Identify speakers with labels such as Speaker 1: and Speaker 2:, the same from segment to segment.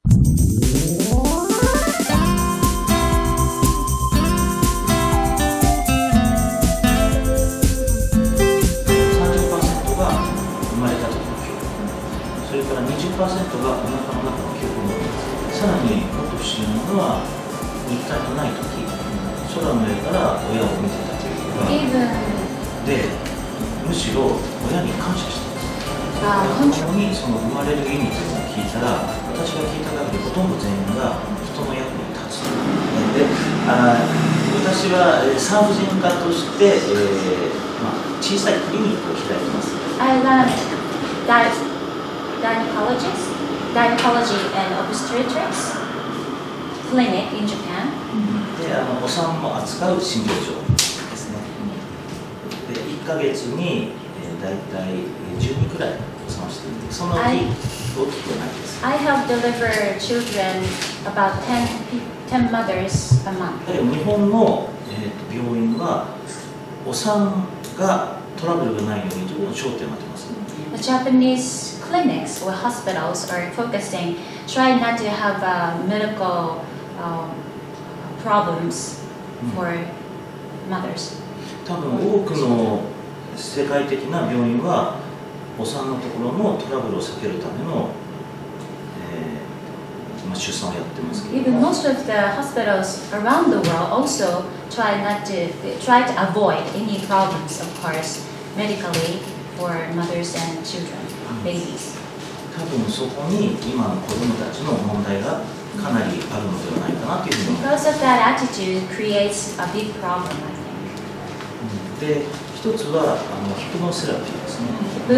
Speaker 1: それから20%がお腹の中の記憶を持っています。さらにもっと不思議なのは、肉体のない時、空の上から親を見てたというのがで、むしろ親に感謝しています。本当にその生まれる意味というのを聞いたら、私が聞いた限りほとんど全員が人の役に立つ。で、私は産婦人科として、小さいクリニックを開いています。
Speaker 2: Gynecology and obstetrics clinic in Japan.
Speaker 1: で、お産も扱う診療所ですね。で、1ヶ月にだいたい12くらいお産をしていて、そんな大きくはないです。
Speaker 2: I have delivered children about 10 mothers a month.
Speaker 1: 日本の病院はお産がトラブルがないようにというのを焦点を当てます。
Speaker 2: The Japanese clinics or hospitals are focusing, try not to have medical problems for mothers.
Speaker 1: 多分多くの世界的な病院はお産のところのトラブルを避けるための、出産をやってますけど。
Speaker 2: Even most of the hospitals around the world also try to avoid any problems, of course, medically for mothers and children, babies.
Speaker 1: 多分そこに今の子どもたちの問題がかなりあるのではないかなというふうに思います。
Speaker 2: Because of that attitude creates a big problem, I think.
Speaker 1: で、一つはヒプノセラピーですね。
Speaker 2: Hypnotherapy,
Speaker 1: ヒ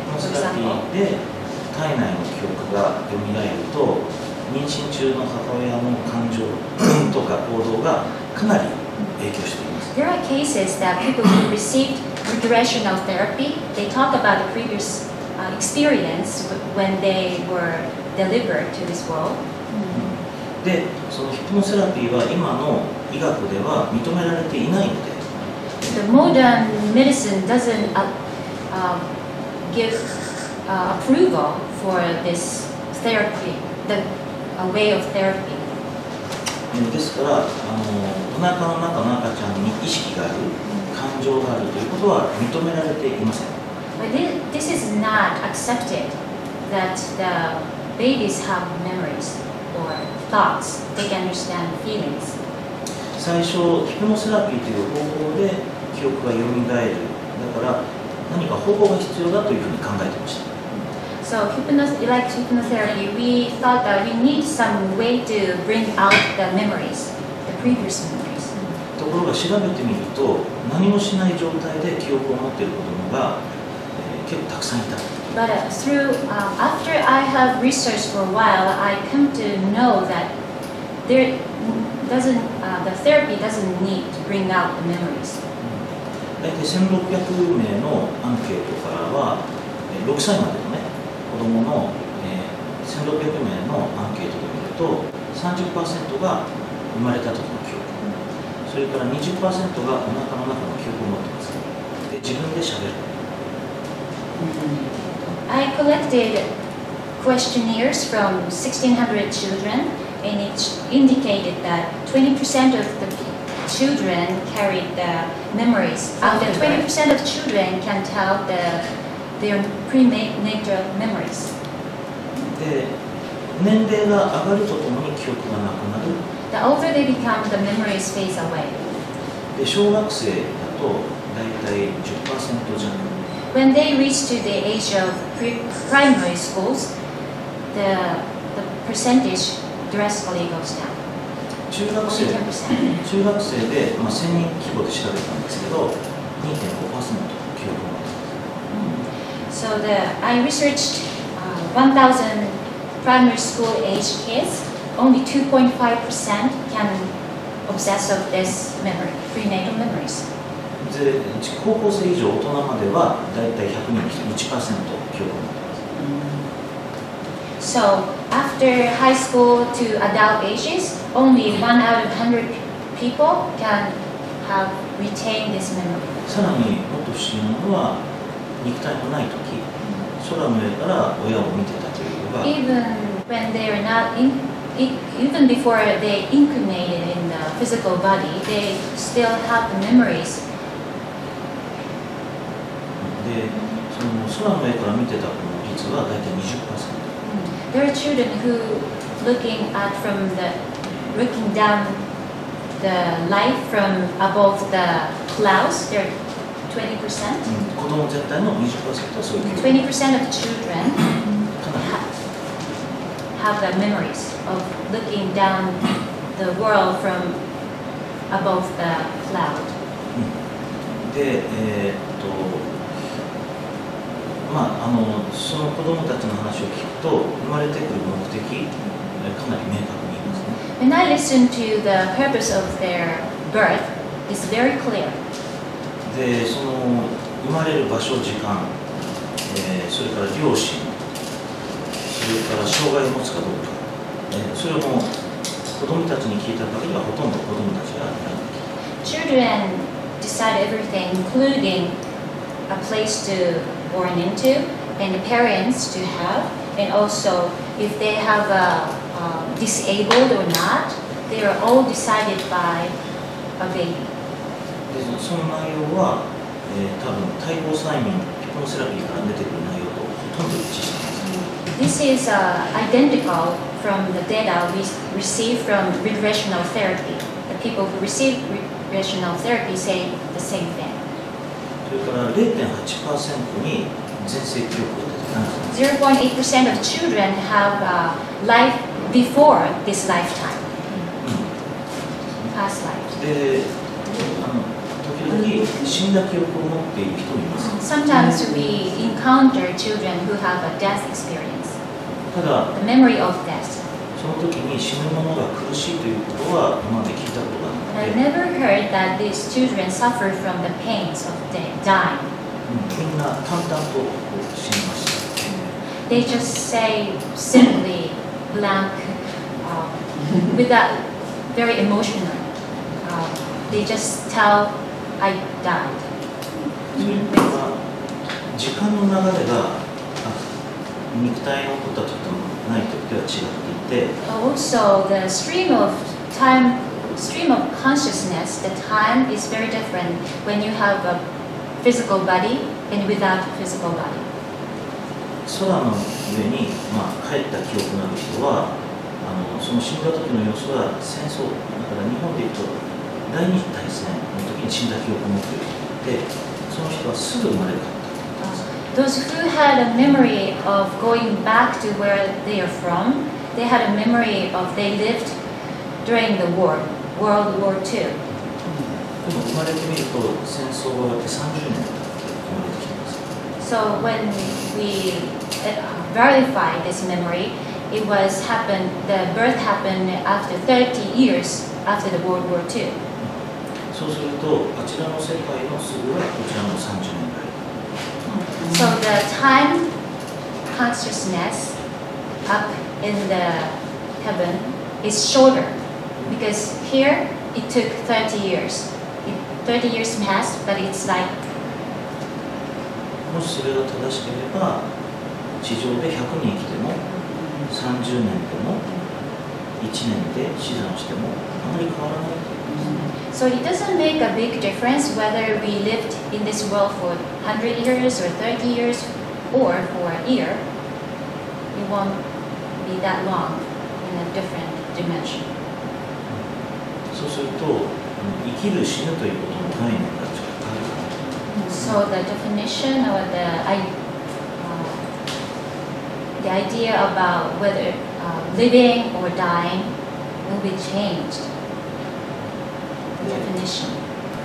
Speaker 1: プノ
Speaker 2: for
Speaker 1: セラピ
Speaker 2: example.
Speaker 1: ーで体内の記憶が蘇ると、妊娠中の母親の感情とか行動がかなり影響しています。
Speaker 2: There are cases that people who received regressional therapy, they talk about the previous experience when they were delivered to this world.
Speaker 1: で、そのヒプノセラピーは今の医学では認められていないので、
Speaker 2: The modern medicine doesn't give approval for this therapy, the way of therapy.
Speaker 1: ですから、お腹の中の赤ちゃんに意識がある、感情があるということは認められていません。
Speaker 2: But this is not accepted that the babies have memories or thoughts, they can understand feelings.
Speaker 1: 最初、ヒプノセラピーという方法で記憶が蘇る。だから何か方法が必要だというふうに考えていました。
Speaker 2: So like hypnotherapy, we thought that we need some way to bring out the memories, the previous memories.
Speaker 1: ところが調べてみると、何もしない状態で記憶を持っている子どもが、結構たくさんいた。
Speaker 2: But after I have researched for a while, I come to know that the therapy doesn't need to bring out the memories.
Speaker 1: 大体1600名のアンケートからは、6歳までのね、子どもの、1600名のアンケートで見ると、30% が生まれた時の記憶、それから 20% がお腹の中の記憶を持っています。で、自分でしゃべる。
Speaker 2: I collected questionnaires from 1,600 children, and it indicated that 20% of the children carried the memories. The 20% of children can tell their prenatal memories.
Speaker 1: で、年齢が上がるとともに記憶がなくなる。
Speaker 2: The older they become, the memories fade away.
Speaker 1: で、小学生だと大体 10% 弱。
Speaker 2: When they reach to the age of primary schools, the percentage drastically goes down.
Speaker 1: 中学生で、1000人規模で調べたんですけど、2.5% 記憶を持っています。
Speaker 2: So I researched 1,000 primary school age kids. Only 2.5% can obsess of this memory, prenatal memories.
Speaker 1: で、高校生以上大人まではだいたい100人に1%記憶を持っています。
Speaker 2: So after high school to adult ages, only 1 out of 100 people can have retained this memory.
Speaker 1: さらにもっと不思議なのは、肉体のない時、空の上から親を見てたというのが。
Speaker 2: Even When they are not even before they incarnated in the physical body, they still have the memories.
Speaker 1: で、その空の上から見てた子の率は大体 20%。There
Speaker 2: are children who looking down the light from above the clouds. They're 20%.
Speaker 1: 子供全体の 20% はそういう。
Speaker 2: 20% of children have the memories of looking down the world from above the cloud.
Speaker 1: で、その子供たちの話を聞くと生まれてくる目的かなり明確に言いますね。
Speaker 2: When I listen to the purpose of their birth, it's very clear.
Speaker 1: で、その生まれる場所、時間、それから両親、それから障害を持つかどうか、それも子供たちに聞いた限りはほとんど子供たちが選んできた。
Speaker 2: Children decide everything, including a place to born into, and the parents to have, and also if they have disabled or not, they are all decided by a baby.
Speaker 1: で、その内容は、多分対抗催眠、ヒプノセラピーから出てくる内容とほとんど一致しています。
Speaker 2: This is identical from the data we receive from regressional therapy. The people who receive regressional therapy say the same thing.
Speaker 1: それから 0.8% に前世記憶が出てない。
Speaker 2: 0.8% of children have life before this lifetime, past life.
Speaker 1: で、時々死んだ記憶を持っている人もいます。
Speaker 2: Sometimes we encounter children who have a death experience,
Speaker 1: ただ、
Speaker 2: the memory of death.
Speaker 1: その時に死ぬ者が苦しいということは今まで聞いたことがな
Speaker 2: I've
Speaker 1: くて、
Speaker 2: never heard that these children suffer from the pains of dying.
Speaker 1: みんな淡々と死にました。
Speaker 2: They just say simply blank, without very emotional. They just tell, I died.
Speaker 1: それは時間の流れが肉体のことたちとない時では違っていて、
Speaker 2: Also, the stream of consciousness, the time is very different when you have a physical body and without physical body.
Speaker 1: 空の上に、帰った記憶のある人はその死んだ時の様子は戦争だから日本でいうと第二次大戦の時に死んだ記憶を持っている人で、その人はすぐ生まれ変わった。
Speaker 2: Those who had a memory of going back to where they are from, they had a memory of they lived during the war, World War II.
Speaker 1: でも生まれてみると戦争が終わって30年生まれてきてます。
Speaker 2: So when we verify this memory, the birth happened after 30 years after the World War II.
Speaker 1: そうするとあちらの世界のすぐはこちらの30年代。
Speaker 2: So the time consciousness up in the heaven is shorter because here it took 30 years. 30 years passed, but it's like
Speaker 1: もしそれが正しければ地上で100人生きても30年でも1年で死産してもあまり変わらない。
Speaker 2: So it doesn't make a big difference whether we lived in this world for 100 years or 30 years or for a year. It won't be that long in a different dimension.
Speaker 1: そうすると生きる死ぬということの概念がちょっと変わるかな。
Speaker 2: So the definition or the idea about whether living or dying will be changed. The definition.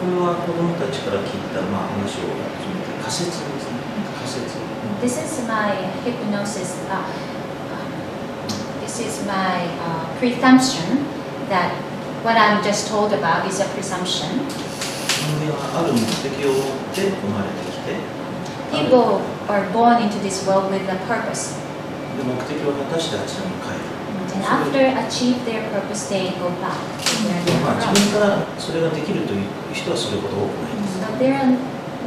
Speaker 1: これは子どもたちから聞いた話を決めて仮説ですね。仮説。
Speaker 2: This is my hypnosis. This is my presumption that what I'm just told about is a presumption.
Speaker 1: 人間はある目的を持って生まれてきて、
Speaker 2: People are born into this world with a purpose.
Speaker 1: で目的を果たしてあちらに帰る。
Speaker 2: And after achieve their purpose, they go back to where
Speaker 1: 自
Speaker 2: they're
Speaker 1: 分
Speaker 2: from.
Speaker 1: からそれができるという人はそれほど多くないです。
Speaker 2: But there are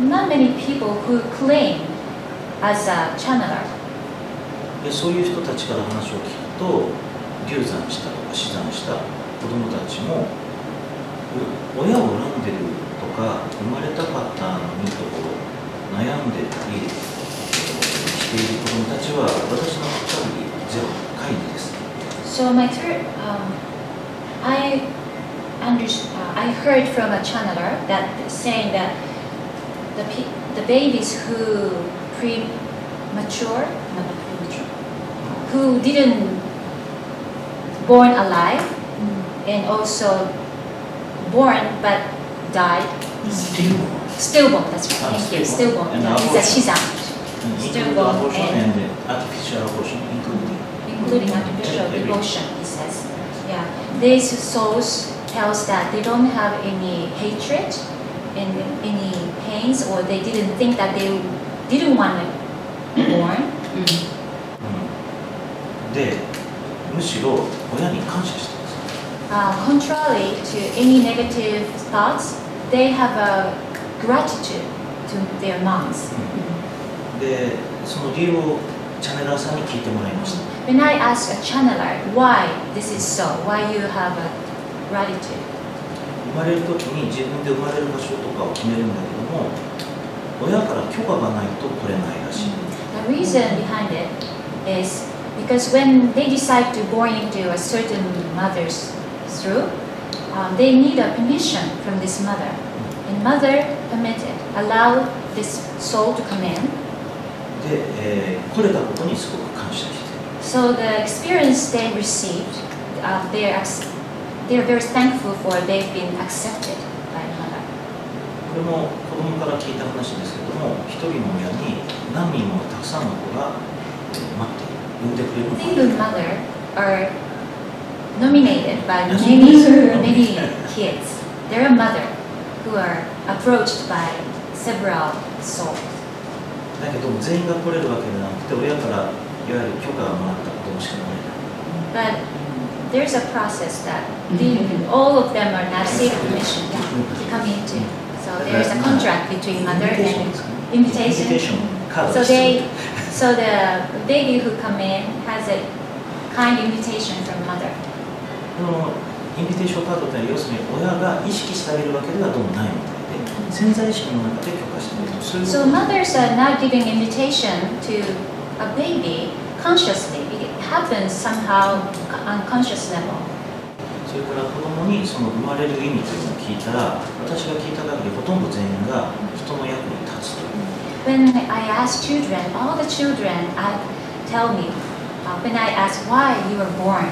Speaker 2: not many people who claim as a channeler.
Speaker 1: でそういう人たちから話を聞くと流産したとか死産した子どもたちも親を恨んでるとか生まれたかったのにと悩んでたりしている子どもたちは私の限りゼロ皆無です。
Speaker 2: So my third, I heard from a channeler that saying that the babies who who didn't born alive and also born but died. Stillborn, that's right. Thank you. Stillborn. It's a shizan. Stillborn and
Speaker 1: artificial abortion,
Speaker 2: including artificial abortion, he says. Yeah, these souls tells that they don't have any hatred and any pains, or they didn't think that they didn't want to be born.
Speaker 1: で、むしろ親に感謝してます。
Speaker 2: Contrary to any negative thoughts, they have a gratitude to their moms.
Speaker 1: で、その理由をチャネラーさんに聞いてもらいました。
Speaker 2: When I asked a channeler why this is so, why you have a gratitude.
Speaker 1: 生まれるときに自分で生まれる場所とかを決めるんだけども、親から許可がないと取れないらしい。
Speaker 2: The reason behind it is because when they decide to born into a certain mother's through, they need a permission from this mother. And mother permitted, allow this soul to come in.
Speaker 1: で、来れたことにすごく感謝している。
Speaker 2: So the experience they received, they're very thankful for they've been accepted by mother.
Speaker 1: これも子供から聞いた話ですけども、一人の親に何人もたくさんの子が待っている。
Speaker 2: Single mother are nominated by many kids. They're a mother who are approached by several souls.
Speaker 1: だけど全員が来れるわけではなくて、親からいわゆる許可がもらった子供しか来れない。
Speaker 2: But there's a process that all of them are not seeking permission to come into. So there's a contract between mother and invitation. So the baby who come in has a kind invitation from mother.
Speaker 1: インビテーションカードというのは要するに親が意識してあげるわけではどうもないみたいで、潜在意識の中で許可してくれる。
Speaker 2: So mothers are not giving invitation to a baby consciously. It happens somehow unconscious level.
Speaker 1: それから子供にその生まれる意味というのを聞いたら、私が聞いた限りほとんど全員が人の役に立つという。
Speaker 2: When I ask children, all the children tell me, when I ask why you were born,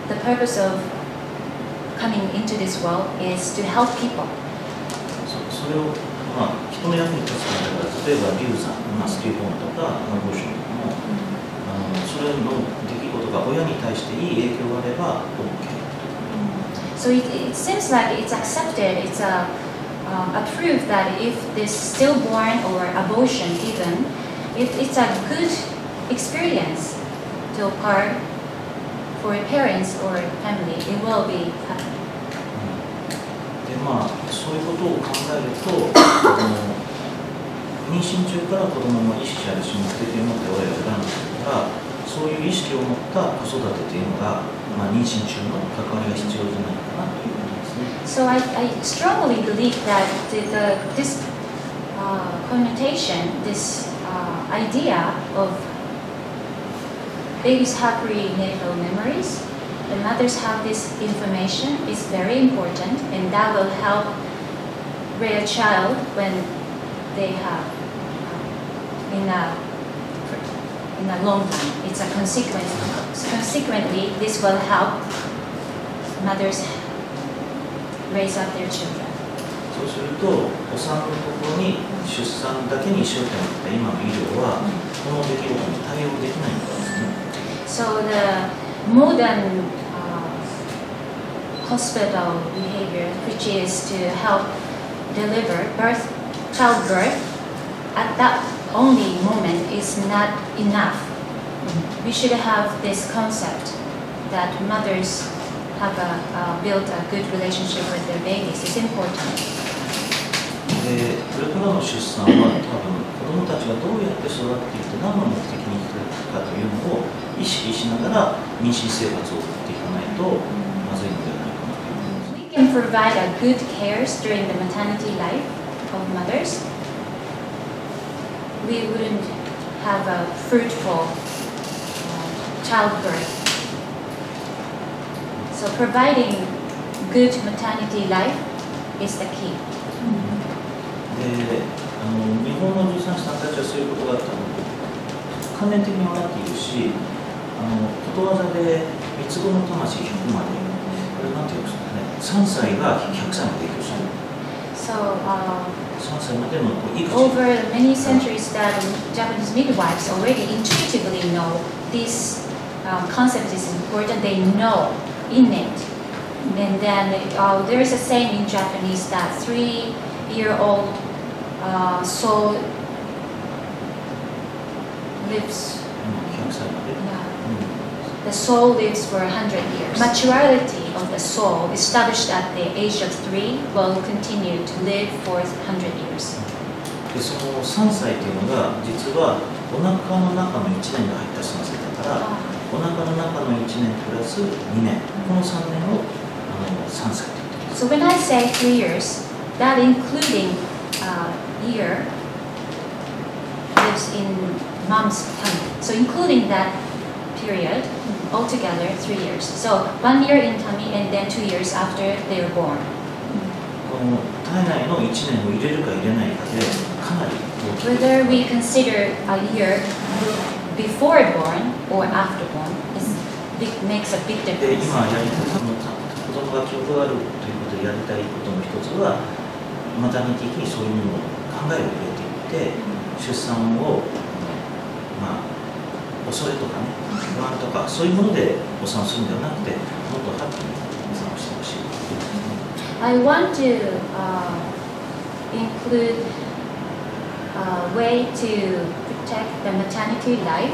Speaker 2: the purpose of coming into this world is to help people.
Speaker 1: それを人の役に立つことが、例えば流産、スティーボーンとかアボーションとかも、それの出来事が親に対していい影響があれば OK。So
Speaker 2: it seems like it's accepted. It's a proof that if this stillborn or abortion even, if it's a good experience to occur for parents or family, it will be happy.
Speaker 1: でそういうことを考えると、妊娠中から子供の意識あるし目的を持って親を選んでるから、そういう意識を持った子育てというのが、妊娠中の関わりが必要じゃないかなということですね。
Speaker 2: So I strongly believe that this connotation, this idea of babies have prenatal memories, the mothers have this information is very important, and that will help rear a child when they have in a long time. It's a consequence. Consequently, this will help mothers raise up their children.
Speaker 1: そうすると、お産のところに出産だけに焦点を当てた今の医療は、この出来事に対応できないんですね。
Speaker 2: So the modern hospital behavior, which is to help deliver childbirth, at that only moment is not enough. We should have this concept that mothers have built a good relationship with their babies. It's important.
Speaker 1: でこれからの出産は多分子どもたちがどうやって育っていって何の目的に生きていくかというのを意識しながら妊娠生活を送っていかないとまずいのではないかなと思います。
Speaker 2: We can provide a good care during the maternity life of mothers. We wouldn't have a fruitful childbirth. So providing good maternity life is the key.
Speaker 1: で日本の助産師さんたちはそういうことが関連的に分かっているし、ことわざで三つ子の魂100まで、これなんていうんですかね、3歳が100歳まで生きるし、
Speaker 2: So
Speaker 1: 3歳までの育児。
Speaker 2: over many centuries that Japanese midwives already intuitively know this concept is important. They know innate. And then there is a saying in Japanese that 3-year-old soul lives.
Speaker 1: 100歳まで。
Speaker 2: The soul lives for 100 years. Maturity of the soul established at the age of 3 will continue to live for 100 years.
Speaker 1: でその3歳というのが実はお腹の中の1年が入った3歳だから、お腹の中の1年プラス2年、この3年を3歳と言っています。
Speaker 2: So when I say 3 years, that including year lives in mom's tummy. So including that period, altogether 3 years. So 1 year in tummy and then 2 years after they are born.
Speaker 1: この体内の1年を入れるか入れないかでかなり大きい。
Speaker 2: Whether we consider a year before born or after born makes a big
Speaker 1: で
Speaker 2: difference.
Speaker 1: 今やりたい子供が記憶があるということでやりたいことの一つは、マタニティ的にそういうものを考えを入れていって、出産を恐れとかね、不安とかそういうものでお産をするんではなくて、もっとハッピーにお産をしてほしい。
Speaker 2: I want to include a way to protect the maternity life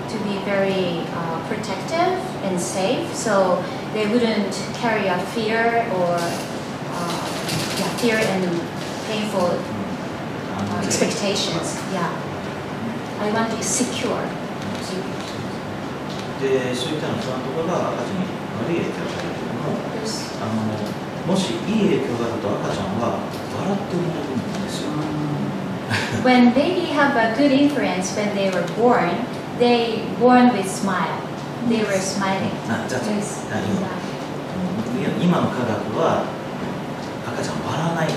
Speaker 2: to be very protective and safe, so they wouldn't carry a fear or fear and painful expectations. Yeah, I want to be secure.
Speaker 1: で、そういった不安とかが赤ちゃんに悪い影響を与えるけども、もしいい影響があると赤ちゃんは笑って生まれるんですよ。
Speaker 2: When baby have a good influence when they were born, they born with smile. They were smiling.
Speaker 1: 今の科学は赤ちゃん笑わない。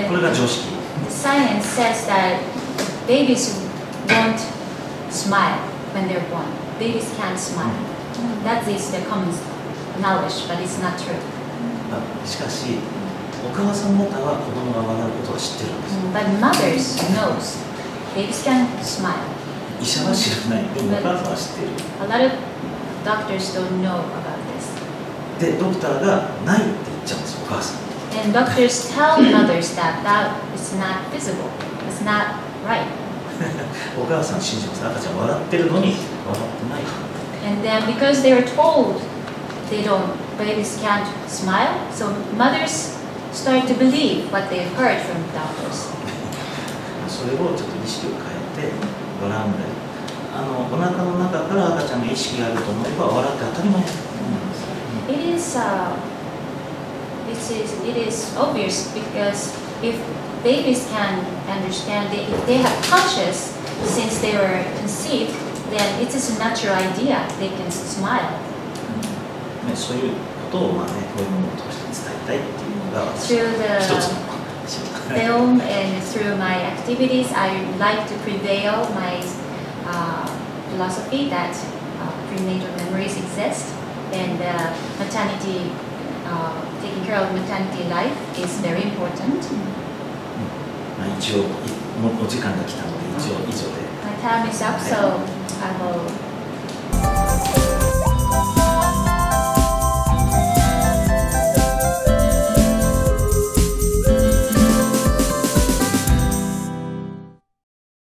Speaker 1: これが常識。
Speaker 2: Science says that babies won't smile when they're born. Babies can't smile. That is the common knowledge, but it's not true.
Speaker 1: しかし、お母さん方は子供が笑うことを知ってるんです。
Speaker 2: But mothers knows babies can smile.
Speaker 1: 医者は知らない。でもお母さんは知ってる。
Speaker 2: A lot of doctors don't know about this.
Speaker 1: で、ドクターがないって言っちゃうんですよ、お母さん。
Speaker 2: And doctors tell mothers that that is not visible. It's not right.
Speaker 1: お母さん信じます。赤ちゃん笑ってるのに笑ってない。
Speaker 2: And then because they are told babies can't smile, so mothers start to believe what they've heard from doctors.
Speaker 1: それをちょっと意識を変えて笑うんだよ。お腹の中から赤ちゃんが意識があると思えば笑って当たり前。
Speaker 2: It is obvious because if babies can understand it, if they have conscious since they were conceived, then it is a natural idea. They can smile.
Speaker 1: そういうことをこういうものを通して伝えたいっていうのが一つの。
Speaker 2: Film and through my activities, I like to prevail my philosophy that prenatal memories exist and maternity, taking care of maternity life is very important.
Speaker 1: 一応お時間が来たので以上で。
Speaker 2: My time is up, so I will